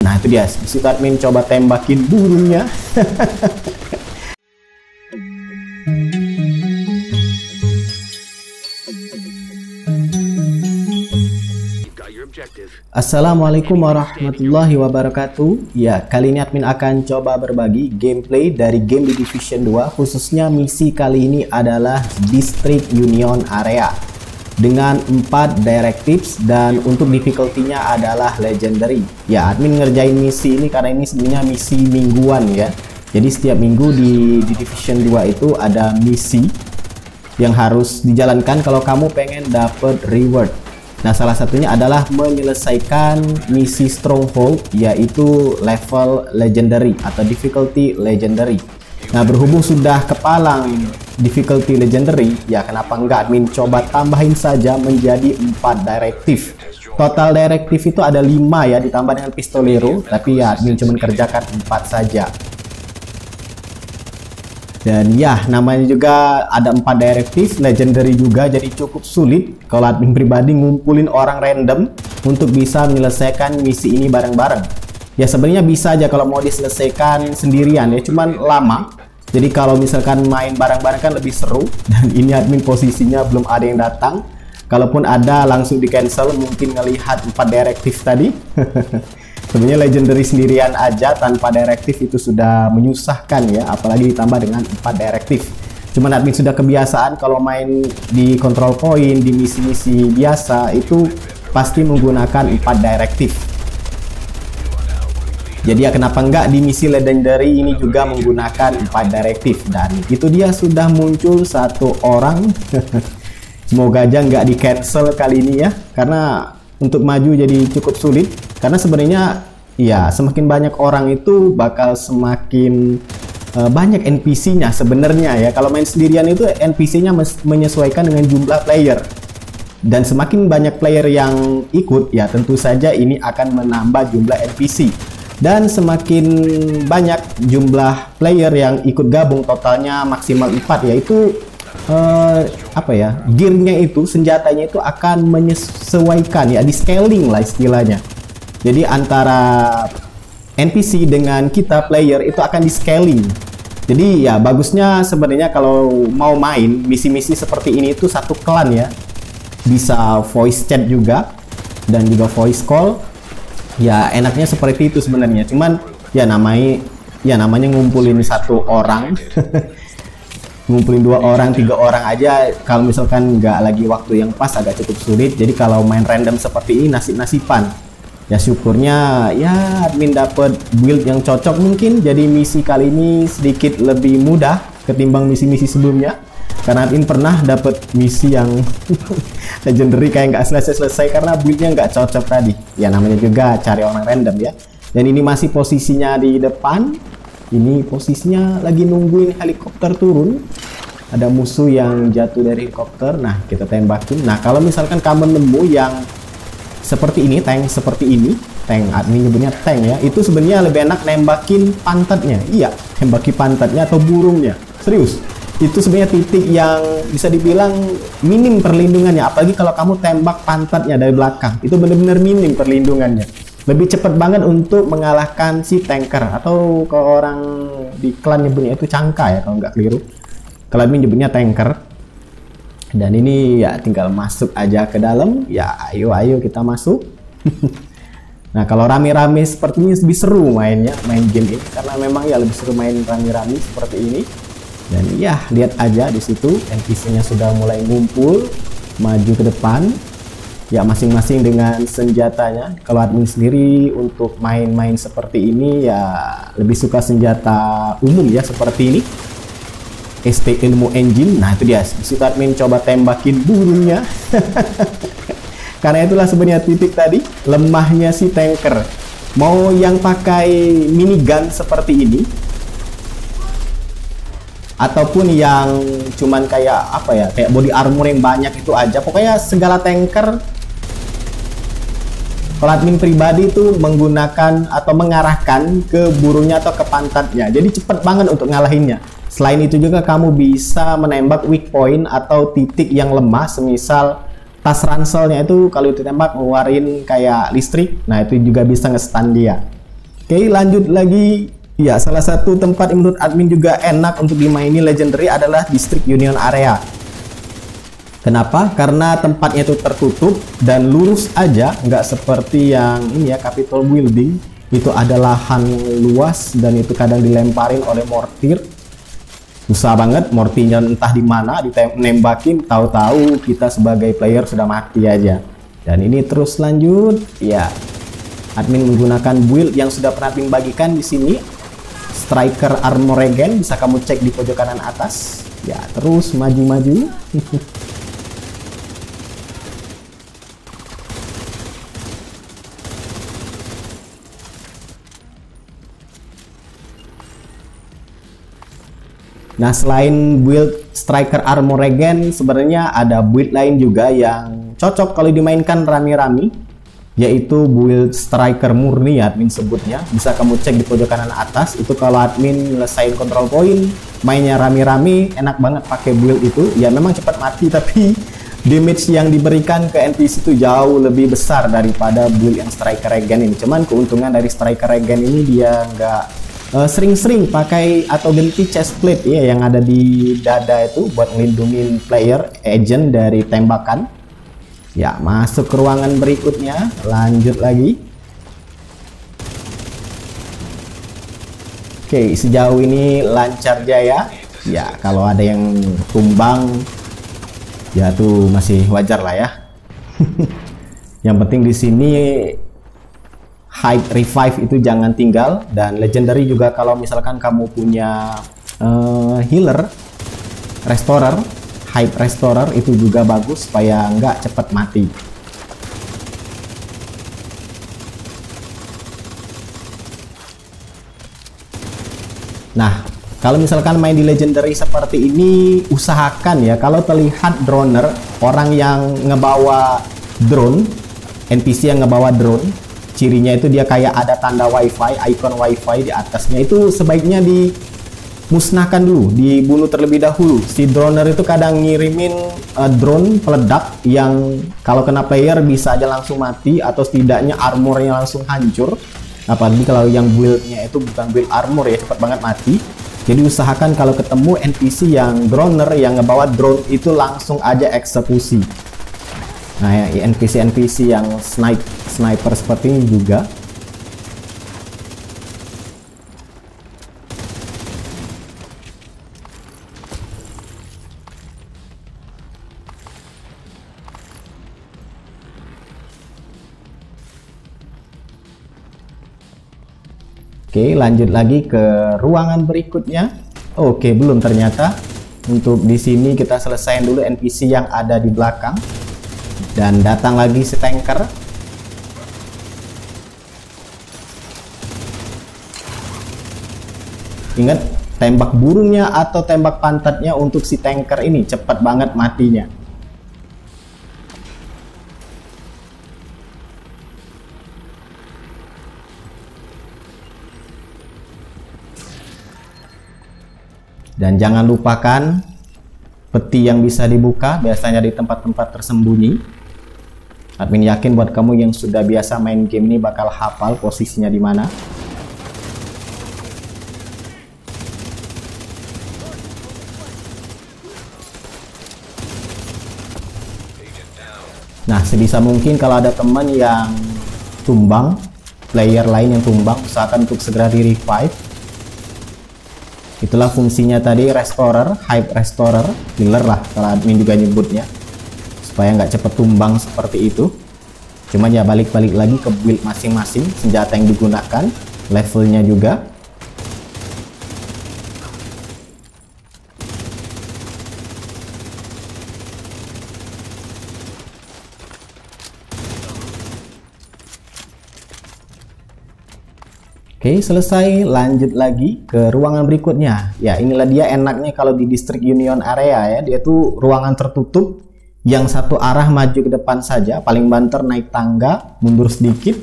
Nah itu dia, disitu admin coba tembakin burungnya. Assalamualaikum warahmatullahi wabarakatuh. Ya, kali ini admin akan coba berbagi gameplay dari game The Division 2. Khususnya misi kali ini adalah District Union Area dengan 4 directives dan untuk difficulty-nya adalah legendary. Ya, admin ngerjain misi ini karena ini sebenarnya misi mingguan ya. Jadi setiap minggu di The Division 2 itu ada misi yang harus dijalankan kalau kamu pengen dapet reward. Nah, salah satunya adalah menyelesaikan misi Stronghold, yaitu level legendary atau difficulty legendary. Nah, berhubung sudah kepalang difficulty legendary, ya kenapa enggak admin coba tambahin saja menjadi 4 directive. Total directive itu ada 5 ya, ditambah dengan pistolero, tapi ya admin cuma kerjakan 4 saja. Dan ya, namanya juga ada 4 directive, legendary juga, jadi cukup sulit kalau admin pribadi ngumpulin orang random untuk bisa menyelesaikan misi ini bareng-bareng. Ya sebenarnya bisa aja kalau mau diselesaikan sendirian ya, cuman lama. Jadi kalau misalkan main bareng-bareng kan lebih seru. Dan ini admin posisinya belum ada yang datang. Kalaupun ada langsung di cancel, mungkin ngelihat 4 directive tadi. Sebenarnya legendary sendirian aja tanpa directive itu sudah menyusahkan ya, apalagi ditambah dengan 4 directive. Cuman admin sudah kebiasaan kalau main di control point, di misi-misi biasa itu pasti menggunakan 4 directive. Jadi ya kenapa enggak di misi legendary ini juga menggunakan 4 directive. Dan itu dia sudah muncul 1 orang. Semoga aja nggak di cancel kali ini ya, karena untuk maju jadi cukup sulit. Karena sebenarnya ya semakin banyak orang itu bakal semakin banyak NPC-nya sebenarnya ya. Kalau main sendirian itu NPC-nya menyesuaikan dengan jumlah player. Dan semakin banyak player yang ikut ya tentu saja ini akan menambah jumlah NPC. Dan semakin banyak jumlah player yang ikut gabung, totalnya maksimal 4, yaitu apa ya, gearnya itu, senjatanya itu akan menyesuaikan ya, di scaling lah istilahnya. Jadi antara NPC dengan kita player itu akan di scaling. Jadi ya bagusnya sebenarnya kalau mau main misi-misi seperti ini itu satu klan ya, bisa voice chat juga dan juga voice call. Ya enaknya seperti itu sebenarnya. Cuman ya namanya ngumpulin 1 orang. Ngumpulin 2 orang, 3 orang aja kalau misalkan nggak lagi waktu yang pas agak cukup sulit. Jadi kalau main random seperti ini nasib-nasiban. Ya syukurnya ya admin dapat build yang cocok mungkin. Jadi misi kali ini sedikit lebih mudah ketimbang misi-misi sebelumnya. Karena admin pernah dapat misi yang legendary kayak nggak selesai-selesai karena buildnya nggak cocok tadi. Ya namanya juga cari orang random ya. Dan ini masih posisinya di depan. Ini posisinya lagi nungguin helikopter turun. Ada musuh yang jatuh dari helikopter. Nah kita tembakin. Nah kalau misalkan kamu nemu yang seperti ini, tank seperti ini, tank admin nyebutnya tank ya, itu sebenarnya lebih enak nembakin pantatnya. Iya, tembaki pantatnya atau burungnya. Serius, itu sebenarnya titik yang bisa dibilang minim perlindungannya. Apalagi kalau kamu tembak pantatnya dari belakang, itu benar-benar minim perlindungannya. Lebih cepat banget untuk mengalahkan si tanker, atau kalau orang di klan nyebutnya itu cangka ya kalau nggak keliru. Kalau admin nyebutnya tanker. Dan ini ya tinggal masuk aja ke dalam. Ya ayo kita masuk. Nah kalau rame-rame seperti ini lebih seru mainnya, main game ini, karena memang ya lebih seru main rame-rame seperti ini. Dan ya lihat aja di situ NPC-nya sudah mulai ngumpul maju ke depan. Ya masing-masing dengan senjatanya. Kalau admin sendiri untuk main-main seperti ini ya lebih suka senjata umum ya seperti ini, ST Ilmu Engine. Nah itu dia, disitu admin coba tembakin burungnya. Karena itulah sebenarnya titik tadi lemahnya si tanker. Mau yang pakai minigun seperti ini, ataupun yang cuman kayak apa ya, kayak body armor yang banyak itu aja, pokoknya segala tanker, kalau admin pribadi itu menggunakan atau mengarahkan ke burungnya atau ke pantatnya. Jadi cepet banget untuk ngalahinnya. Selain itu juga kamu bisa menembak weak point atau titik yang lemah, semisal tas ranselnya itu kalau ditembak ngeluarin kayak listrik. Nah itu juga bisa nge-stun dia. Oke, lanjut lagi. Ya, salah satu tempat yang menurut admin juga enak untuk dimaini Legendary adalah District Union Area. Kenapa? Karena tempatnya itu tertutup dan lurus aja, nggak seperti yang ini ya, Capitol Building. Itu ada lahan luas dan itu kadang dilemparin oleh mortir. Susah banget, mortirnya entah di mana, dinembakin, tahu-tahu kita sebagai player sudah mati aja. Dan ini terus lanjut, ya. Admin menggunakan build yang sudah pernah admin bagikan di sini. Striker Armor Regen, bisa kamu cek di pojok kanan atas. Ya, terus maju-maju. Nah, selain build Striker Armor Regen, sebenarnya ada build lain juga yang cocok kalau dimainkan rame-rame, yaitu build Striker Murni, admin sebutnya. Bisa kamu cek di pojok kanan atas. Itu kalau admin nyelesain control point, mainnya rame-rame, enak banget pakai build itu. Ya memang cepat mati, tapi damage yang diberikan ke NPC itu jauh lebih besar daripada build yang Striker Regen ini. Cuman keuntungan dari Striker Regen ini dia nggak sering-sering pakai atau ganti chest plate ya yang ada di dada itu buat melindungi player agent dari tembakan. Ya, masuk ke ruangan berikutnya, lanjut lagi. Oke, sejauh ini lancar jaya. Ya, kalau ada yang tumbang ya tuh masih wajar lah ya. Yang penting di sini Hype Revive itu jangan tinggal, dan Legendary juga kalau misalkan kamu punya healer, Restorer, Hype Restorer itu juga bagus supaya nggak cepat mati. Nah, kalau misalkan main di Legendary seperti ini, usahakan ya kalau terlihat droner, orang yang ngebawa drone, NPC yang ngebawa drone, cirinya itu dia kayak ada tanda wifi, icon wifi di atasnya, itu sebaiknya dimusnahkan dulu, dibunuh terlebih dahulu. Si droner itu kadang ngirimin drone peledak yang kalau kena player bisa aja langsung mati atau setidaknya armornya langsung hancur. Apalagi kalau yang buildnya itu bukan build armor ya, cepat banget mati. Jadi usahakan kalau ketemu NPC yang droner yang ngebawa drone itu langsung aja eksekusi. Nah ya, NPC yang sniper seperti ini juga. Oke, lanjut lagi ke ruangan berikutnya. Oke, belum ternyata. Untuk di sini kita selesaiin dulu NPC yang ada di belakang. Dan datang lagi si tanker. Ingat, tembak burungnya atau tembak pantatnya untuk si tanker ini cepat banget matinya. Dan jangan lupakan peti yang bisa dibuka, biasanya di tempat-tempat tersembunyi. Admin yakin buat kamu yang sudah biasa main game ini bakal hafal posisinya di mana. Nah, sebisa mungkin kalau ada teman yang tumbang, player lain yang tumbang, usahakan untuk segera di revive. Itulah fungsinya tadi restorer, hype restorer, healer lah kalau admin juga nyebutnya, supaya nggak cepet tumbang seperti itu. Cuman ya balik-balik lagi ke build masing-masing, senjata yang digunakan, levelnya juga. Oke, selesai. Lanjut lagi ke ruangan berikutnya. Ya, inilah dia enaknya kalau di District Union Area ya. Dia tuh ruangan tertutup yang satu arah maju ke depan saja. Paling banter naik tangga, mundur sedikit,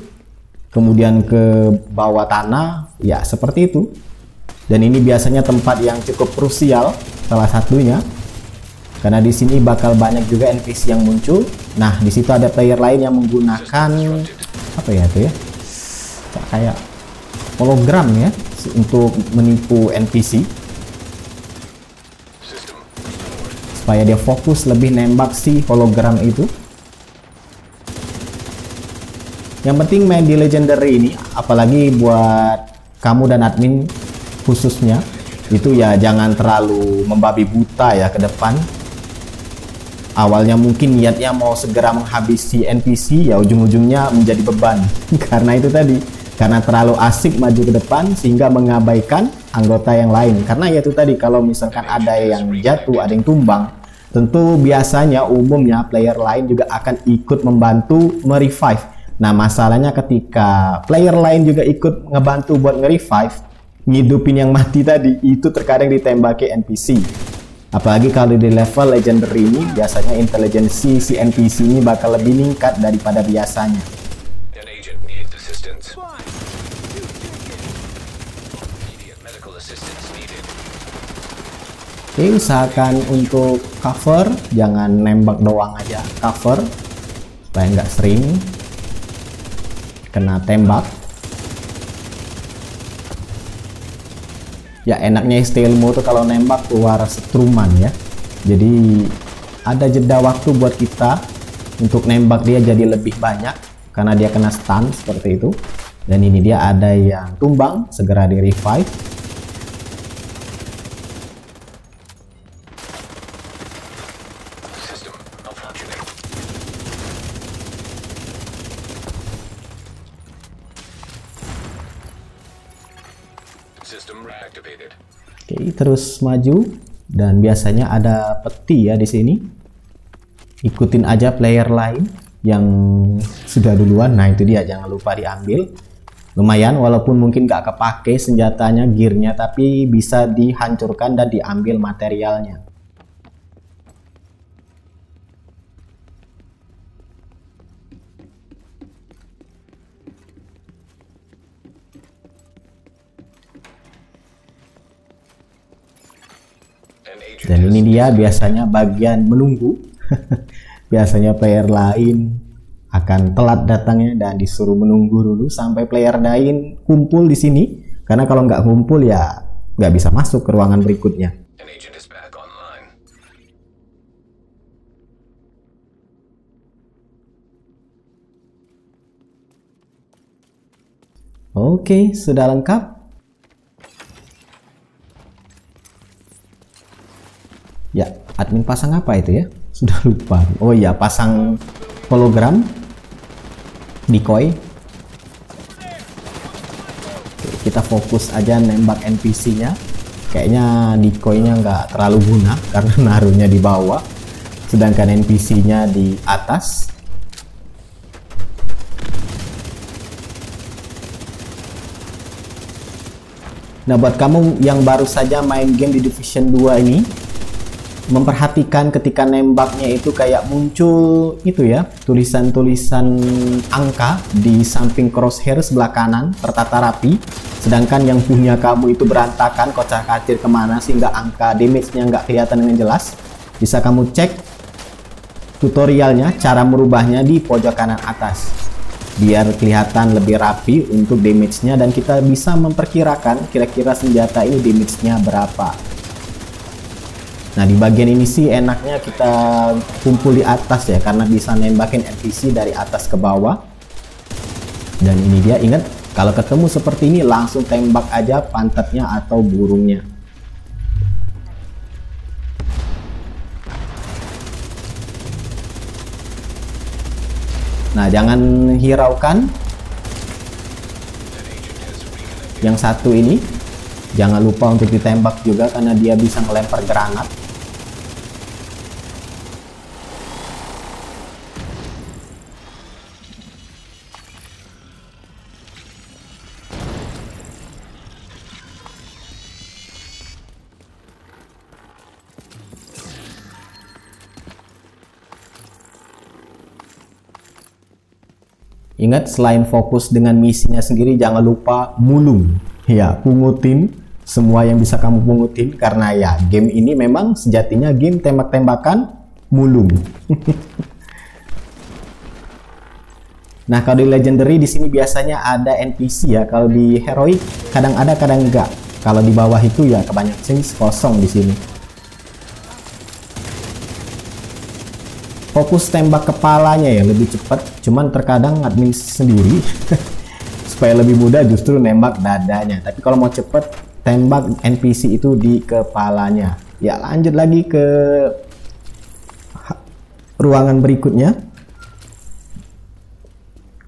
kemudian ke bawah tanah. Ya, seperti itu. Dan ini biasanya tempat yang cukup krusial, salah satunya. Karena di sini bakal banyak juga NPC yang muncul. Nah, di situ ada player lain yang menggunakan apa ya itu ya? Kayak hologram ya untuk menipu NPC supaya dia fokus lebih nembak si hologram itu. Yang penting main di legendary ini, apalagi buat kamu dan admin khususnya, itu ya jangan terlalu membabi buta ya ke depan. Awalnya mungkin niatnya mau segera menghabisi NPC, ya ujung-ujungnya menjadi beban. Karena itu tadi, karena terlalu asik maju ke depan sehingga mengabaikan anggota yang lain. Karena ya itu tadi, kalau misalkan ada yang jatuh, ada yang tumbang, tentu biasanya umumnya player lain juga akan ikut membantu merevive. Nah, masalahnya ketika player lain juga ikut ngebantu buat nge-revive, ngidupin yang mati tadi, itu terkadang ditembaki NPC. Apalagi kalau di level legendary ini, biasanya intelijensi si NPC ini bakal lebih meningkat daripada biasanya. Oke, usahakan untuk cover, jangan nembak doang aja, cover supaya nggak sering kena tembak. Ya enaknya ilmu tuh kalau nembak keluar setruman ya, jadi ada jeda waktu buat kita untuk nembak dia jadi lebih banyak karena dia kena stun seperti itu. Dan ini dia ada yang tumbang, segera di revive. Oke, terus maju dan biasanya ada peti ya di sini. Ikutin aja player lain yang sudah duluan. Nah, itu dia, jangan lupa diambil. Lumayan walaupun mungkin gak kepake senjatanya, gearnya, tapi bisa dihancurkan dan diambil materialnya. Dan ini dia biasanya bagian menunggu. Biasanya player lain akan telat datangnya dan disuruh menunggu dulu sampai player lain kumpul di sini. Karena kalau nggak kumpul ya nggak bisa masuk ke ruangan berikutnya. Oke, sudah lengkap. Ya, admin pasang apa itu ya? Sudah lupa. Oh iya, pasang hologram, decoy. Oke, kita fokus aja nembak NPC-nya. Kayaknya decoy-nya nggak terlalu guna karena naruhnya di bawah, sedangkan NPC-nya di atas. Nah, buat kamu yang baru saja main game di Division 2 ini, memperhatikan ketika nembaknya itu kayak muncul itu ya, tulisan-tulisan angka di samping crosshair sebelah kanan tertata rapi, sedangkan yang punya kamu itu berantakan, kocak-kacir kemana sehingga angka damage-nya nggak kelihatan dengan jelas. Bisa kamu cek tutorialnya, cara merubahnya di pojok kanan atas biar kelihatan lebih rapi untuk damage-nya, dan kita bisa memperkirakan kira-kira senjata ini damage-nya berapa. Nah, di bagian ini sih enaknya kita kumpul di atas ya, karena bisa nembakin NPC dari atas ke bawah. Dan ini dia, ingat kalau ketemu seperti ini langsung tembak aja pantatnya atau burungnya. Nah, jangan hiraukan yang satu ini, jangan lupa untuk ditembak juga karena dia bisa melempar granat. Ingat, selain fokus dengan misinya sendiri, jangan lupa mulung. Ya, pungutin semua yang bisa kamu pungutin, karena ya game ini memang sejatinya game tembak-tembakan mulung. Nah, kalau di legendary di sini biasanya ada NPC ya. Kalau di heroic kadang ada, kadang enggak. Kalau di bawah itu ya kebanyakan sih kosong di sini. Fokus tembak kepalanya ya lebih cepat. Cuman terkadang admin sendiri supaya lebih mudah justru nembak dadanya. Tapi kalau mau cepet tembak NPC itu di kepalanya. Ya, lanjut lagi ke ruangan berikutnya.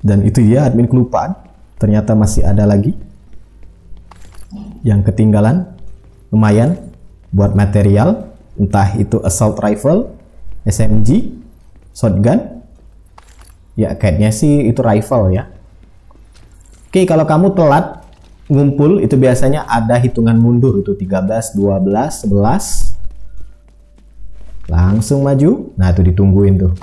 Dan itu ya admin kelupaan, ternyata masih ada lagi yang ketinggalan. Lumayan buat material, entah itu assault rifle, SMG, shotgun. Ya kayaknya sih itu rifle ya. Oke, kalau kamu telat ngumpul itu biasanya ada hitungan mundur, itu 13, 12, 11. Langsung maju. Nah, itu ditungguin tuh.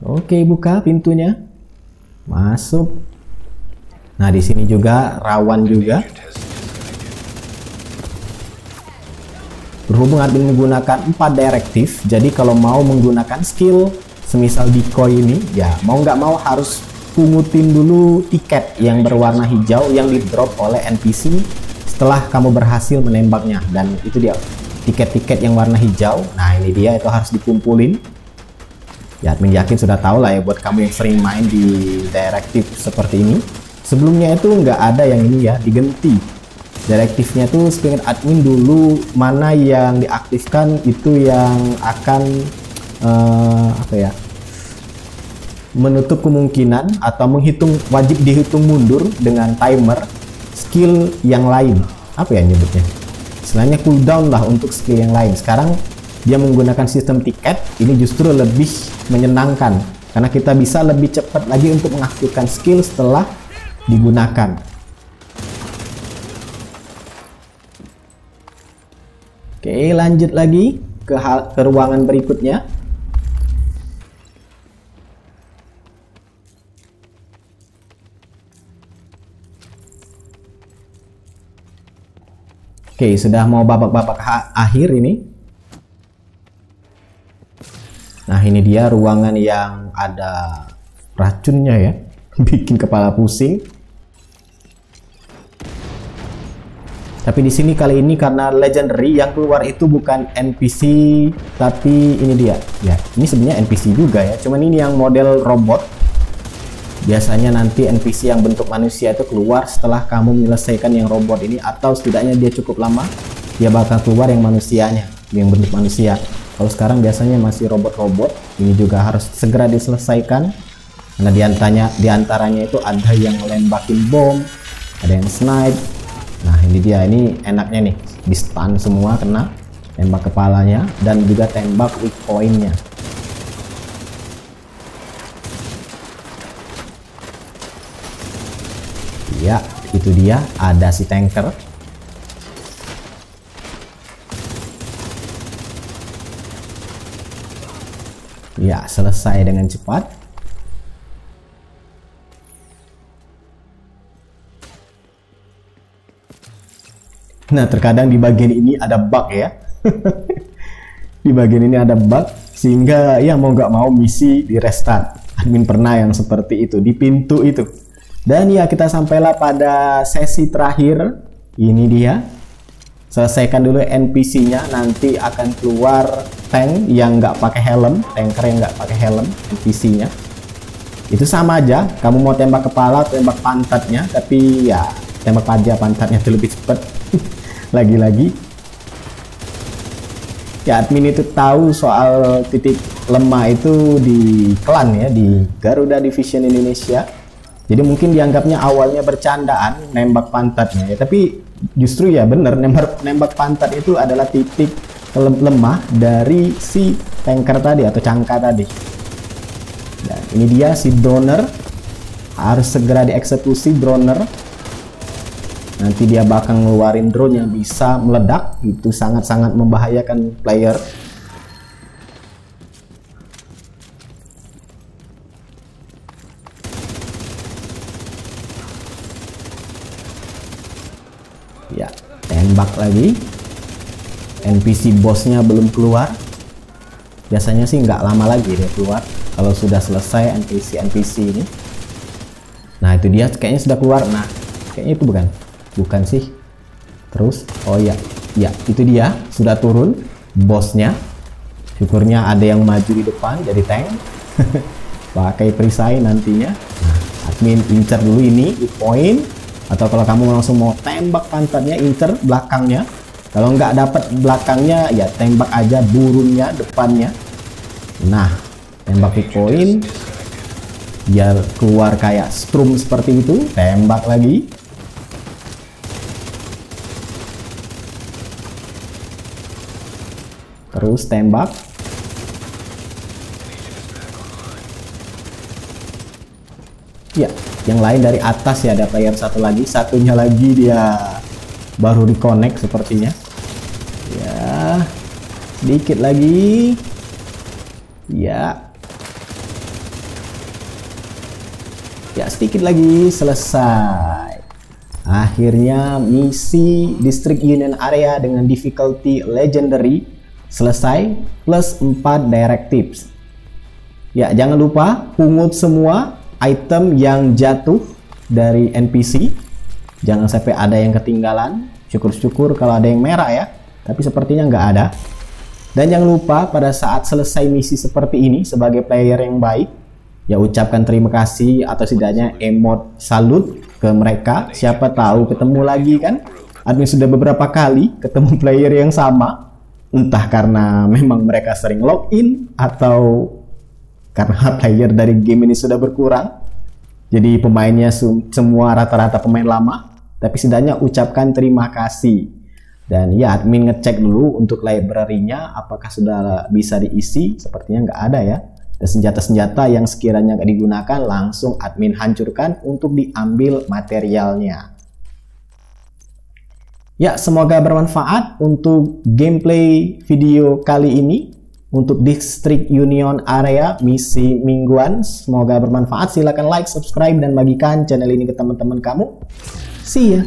Oke, buka pintunya. Masuk. Nah, di sini juga rawan juga. Berhubung admin menggunakan 4 direktif, jadi kalau mau menggunakan skill semisal decoy ini, ya mau nggak mau harus pungutin dulu tiket yang berwarna hijau yang di drop oleh NPC setelah kamu berhasil menembaknya. Dan itu dia tiket-tiket yang warna hijau. Nah, ini dia, itu harus dikumpulin. Ya, admin yakin sudah tahu lah ya buat kamu yang sering main di direktif seperti ini. Sebelumnya itu nggak ada yang ini ya, diganti. Direktifnya tuh sepingat admin dulu mana yang diaktifkan itu yang akan apa ya, menutup kemungkinan atau menghitung, wajib dihitung mundur dengan timer skill yang lain. Apa ya nyebutnya? Istilahnya cooldown lah untuk skill yang lain. Sekarang dia menggunakan sistem tiket, ini justru lebih menyenangkan karena kita bisa lebih cepat lagi untuk mengaktifkan skill setelah digunakan. Oke, lanjut lagi ke ruangan berikutnya. Oke, sudah mau babak-babak akhir ini. Nah, ini dia ruangan yang ada racunnya ya, bikin kepala pusing. Tapi di sini kali ini karena legendary yang keluar itu bukan NPC, tapi ini dia. Ya, ini sebenarnya NPC juga ya, cuman ini yang model robot. Biasanya nanti NPC yang bentuk manusia itu keluar setelah kamu menyelesaikan yang robot ini, atau setidaknya dia cukup lama, dia bakal keluar yang manusianya, yang bentuk manusia. Kalau sekarang biasanya masih robot-robot. Ini juga harus segera diselesaikan karena diantaranya itu ada yang lembakin bom, ada yang snipe. Nah, ini dia, ini enaknya nih, di stun semua kena tembak kepalanya dan juga tembak weak point-nya. Ya, itu dia, ada si tanker. Ya, selesai dengan cepat. Nah, terkadang di bagian ini ada bug ya. Di bagian ini ada bug sehingga ya mau nggak mau misi di restart. Admin pernah yang seperti itu di pintu itu. Dan ya, kita sampailah pada sesi terakhir. Ini dia. Selesaikan dulu NPC-nya, nanti akan keluar tank yang nggak pakai helm, tanker yang nggak pakai helm, NPC-nya. Itu sama aja, kamu mau tembak kepala, tembak pantatnya, tapi ya tembak aja pantatnya itu lebih cepat. Lagi-lagi. Ya, admin itu tahu soal titik lemah itu di klan ya, di Garuda Division Indonesia. Jadi mungkin dianggapnya awalnya bercandaan nembak pantatnya ya, tapi justru ya bener, nembak pantat itu adalah titik lemah dari si tanker tadi atau cangka tadi. Dan ini dia si droner, harus segera dieksekusi droner. Nanti dia bakal ngeluarin drone yang bisa meledak, itu sangat-sangat membahayakan player. Ya, tembak lagi. NPC bosnya belum keluar. Biasanya sih nggak lama lagi dia keluar kalau sudah selesai NPC ini. Nah itu dia, kayaknya sudah keluar. Nah kayaknya itu bukan sih. Terus oh ya itu dia sudah turun bosnya. Syukurnya ada yang maju di depan jadi tank. Pakai perisai nantinya. Nah, admin incer dulu ini di point, atau kalau kamu langsung mau tembak pantatnya, incer belakangnya. Kalau nggak dapat belakangnya ya tembak aja burungnya depannya. Nah tembak di point biar keluar kayak strum seperti itu, tembak lagi. Terus tembak. Ya, yang lain dari atas ya, ada player satu lagi, satunya lagi dia baru di connect sepertinya. Ya, sedikit lagi. Ya. Ya, sedikit lagi selesai. Akhirnya misi District Union Area dengan difficulty legendary selesai plus 4 directives. Ya, jangan lupa pungut semua item yang jatuh dari NPC. Jangan sampai ada yang ketinggalan. Syukur-syukur kalau ada yang merah ya, tapi sepertinya nggak ada. Dan jangan lupa pada saat selesai misi seperti ini sebagai player yang baik, ya ucapkan terima kasih atau setidaknya emot salut ke mereka. Siapa tahu ketemu lagi kan. Admin sudah beberapa kali ketemu player yang sama, entah karena memang mereka sering login atau karena player dari game ini sudah berkurang, jadi pemainnya semua rata-rata pemain lama. Tapi setidaknya ucapkan terima kasih. Dan ya admin ngecek dulu untuk library-nya apakah sudah bisa diisi. Sepertinya nggak ada ya. Dan senjata-senjata yang sekiranya nggak digunakan langsung admin hancurkan untuk diambil materialnya. Ya, semoga bermanfaat untuk gameplay video kali ini untuk District Union Area misi mingguan. Semoga bermanfaat. Silahkan like, subscribe, dan bagikan channel ini ke teman-teman kamu. See ya.